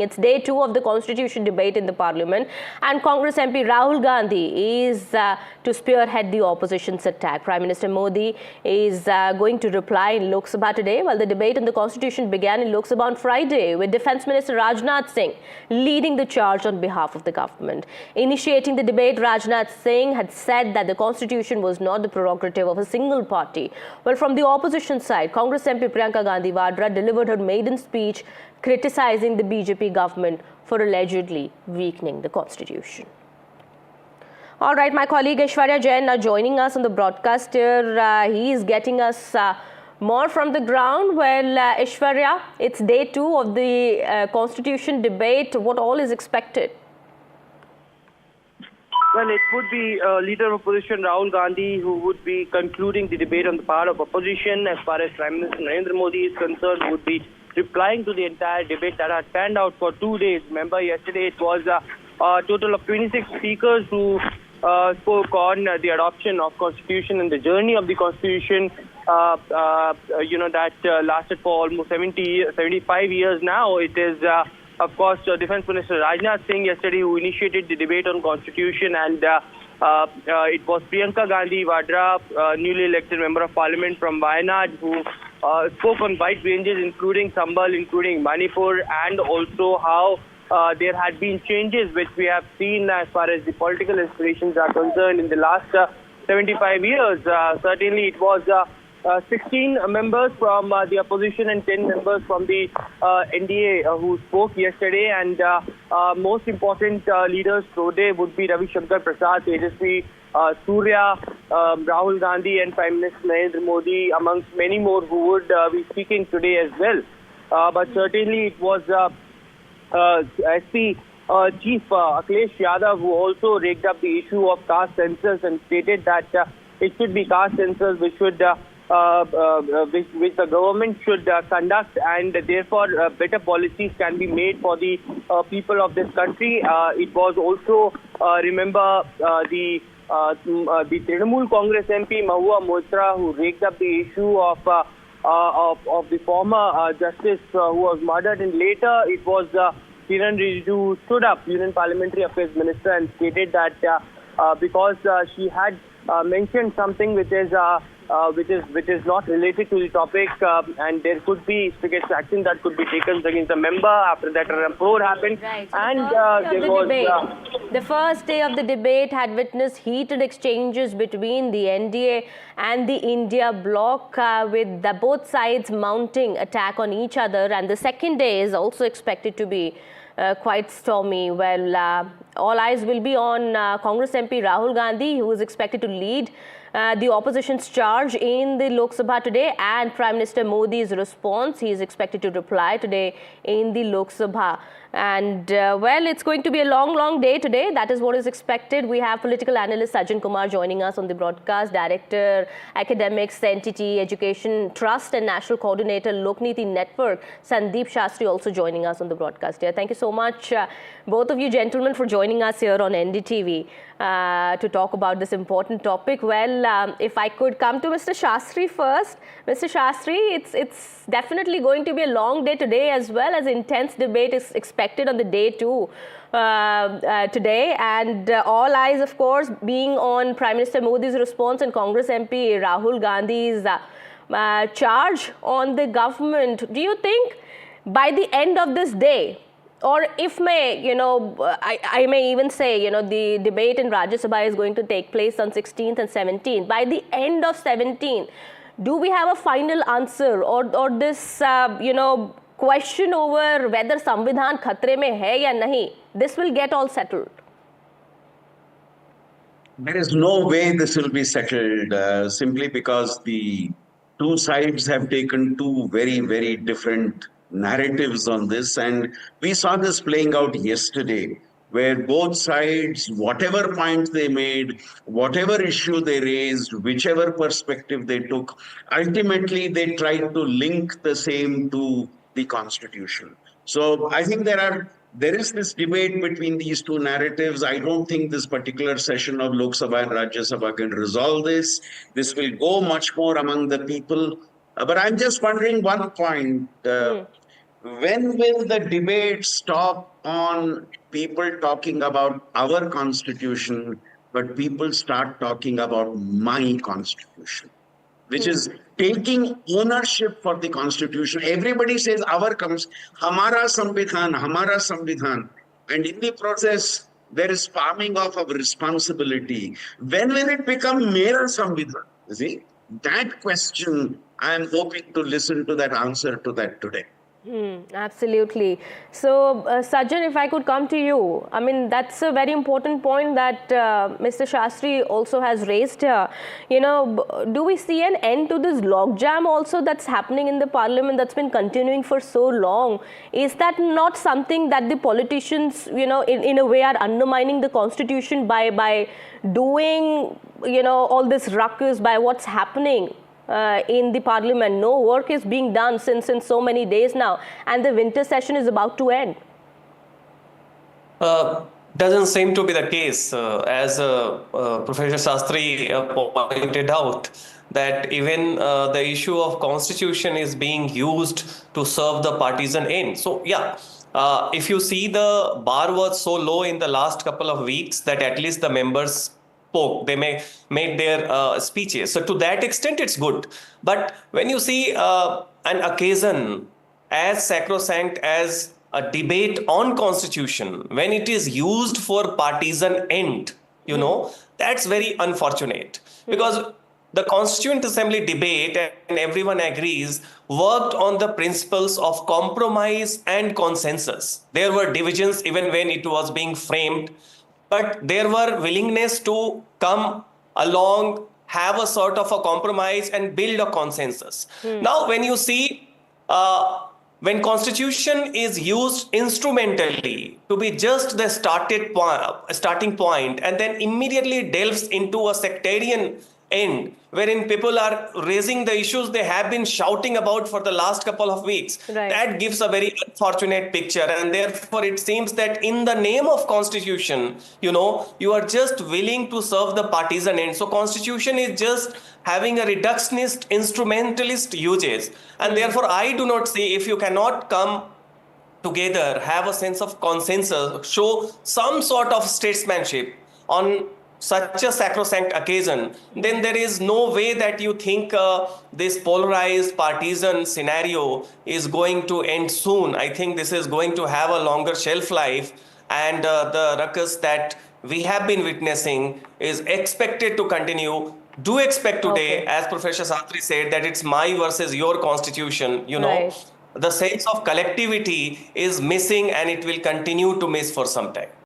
It's day 2 of the constitution debate in the parliament, and Congress MP Rahul Gandhi is to spearhead the opposition's attack. Prime Minister Modi is going to reply in Lok Sabha today, while the debate on the constitution began in Lok Sabha on Friday, with Defence Minister Rajnath Singh leading the charge on behalf of the government. Initiating the debate, Rajnath Singh had said that the constitution was not the prerogative of a single party. Well, from the opposition side, Congress MP Priyanka Gandhi Vadra delivered her maiden speech criticizing the BJP government for allegedly weakening the constitution. All right, my colleague Aishwarya Jain now joining us on the broadcast here. He is getting us more from the ground. Well, Aishwarya, it's day 2 of the constitution debate. What all is expected? Well, it would be Leader of Opposition Rahul Gandhi who would be concluding the debate on the part of opposition. As far as Prime Minister Narendra Modi is concerned, would be replying to the entire debate that had panned out for 2 days. Remember, yesterday it was a total of 26 speakers who spoke on the adoption of Constitution and the journey of the Constitution, that lasted for almost 75 years now. It is, of course, Defence Minister Rajnath Singh yesterday who initiated the debate on Constitution, and it was Priyanka Gandhi Vadra, newly elected Member of Parliament from Wayanad, who spoke on wide ranges, including Sambal, including Manipur, and also how there had been changes which we have seen as far as the political aspirations are concerned in the last 75 years. Certainly it was 16 members from the opposition and 10 members from the NDA who spoke yesterday, and most important leaders today would be Ravi Shankar Prasad, Tejasvi Surya, Rahul Gandhi and Prime Minister Narendra Modi, amongst many more who would be speaking today as well. But certainly it was SP Chief Akhilesh Yadav who also raked up the issue of caste census and stated that it should be caste census which should which the government should conduct, and therefore better policies can be made for the people of this country. It was also, remember, the Trinamool Congress MP Mahua Moitra who raked up the issue of the former justice who was murdered, and later it was Kiran Rijiju who stood up, Union Parliamentary Affairs Minister, and stated that because she had mentioned something which is not related to the topic, and there could be strict action that could be taken against a member. After that, a uproar happened, right. And there was the first day of the debate had witnessed heated exchanges between the NDA and the India bloc, with both sides mounting attack on each other, and the second day is also expected to be quite stormy. Well, all eyes will be on Congress MP Rahul Gandhi, who is expected to lead the opposition's charge in the Lok Sabha today, and Prime Minister Modi's response. He is expected to reply today in the Lok Sabha. And well, it's going to be a long day today. That is what is expected. We have political analyst Sajjan Kumar joining us on the broadcast, Director, Academics, Entity, Education Trust and National Coordinator, Lokniti Network, Sandeep Shastri, also joining us on the broadcast here. Thank you so much, both of you gentlemen, for joining us here on NDTV to talk about this important topic. Well, if I could come to Mr. Shastri first. Mr. Shastri, it's definitely going to be a long day today, as well as intense debate is expected on the day 2 today, and all eyes, of course, being on Prime Minister Modi's response and Congress MP Rahul Gandhi's charge on the government. Do you think by the end of this day, or if may, I may even say, the debate in Rajya Sabha is going to take place on 16th and 17th. By the end of 17th, do we have a final answer, or this, question over whether Sanghvidhaan khatre mein hai ya nahi, this will get all settled? There is no way this will be settled, simply because the two sides have taken two very, very different narratives on this, and we saw this playing out yesterday, where both sides, whatever points they made, whatever issue they raised, whichever perspective they took, ultimately they tried to link the same to the Constitution. So I think there is this debate between these two narratives. I don't think this particular session of Lok Sabha and Rajya Sabha can resolve this. This will go much more among the people. But I'm just wondering one point. when will the debate stop on people talking about our constitution, but people start talking about my constitution, which is taking ownership for the constitution. Everybody says our comes, hamara samvidhan, and in the process, there is palming off of responsibility. When will it become mera samvidhan? You see, that question, I am hoping to listen to that answer to that today. Absolutely. So, Sajjan, if I could come to you, I mean, that's a very important point that Mr. Shastri also has raised here. You know, do we see an end to this logjam also that's happening in the parliament that's been continuing for so long? Is that not something that the politicians, you know, in a way are undermining the constitution by doing, you know, all this ruckus, by what's happening in the parliament? No work is being done since so many days now, and the winter session is about to end. Doesn't seem to be the case, as Professor Shastri pointed out, that even the issue of constitution is being used to serve the partisan end. So yeah, if you see, the bar was so low in the last couple of weeks that at least the members spoke, they made their speeches. So to that extent, it's good. But when you see an occasion as sacrosanct as a debate on constitution, when it is used for partisan end, you know, that's very unfortunate. Because the Constituent Assembly debate, and everyone agrees, worked on the principles of compromise and consensus. There were divisions even when it was being framed, but there were willingness to come along, have a sort of a compromise and build a consensus. Now, when you see, when constitution is used instrumentally to be just the starting point, and then immediately delves into a sectarian end, wherein people are raising the issues they have been shouting about for the last couple of weeks, right, that gives a very unfortunate picture. And therefore it seems that in the name of constitution, you know, you are just willing to serve the partisan end. So constitution is just having a reductionist, instrumentalist uses. And therefore I do not see, if you cannot come together, have a sense of consensus, show some sort of statesmanship on such a sacrosanct occasion, then there is no way that you think this polarized partisan scenario is going to end soon. I think this is going to have a longer shelf life, and the ruckus that we have been witnessing is expected to continue. Do expect today, as Professor Shastri said, that it's my versus your constitution, you know. Right. The sense of collectivity is missing, and it will continue to miss for some time.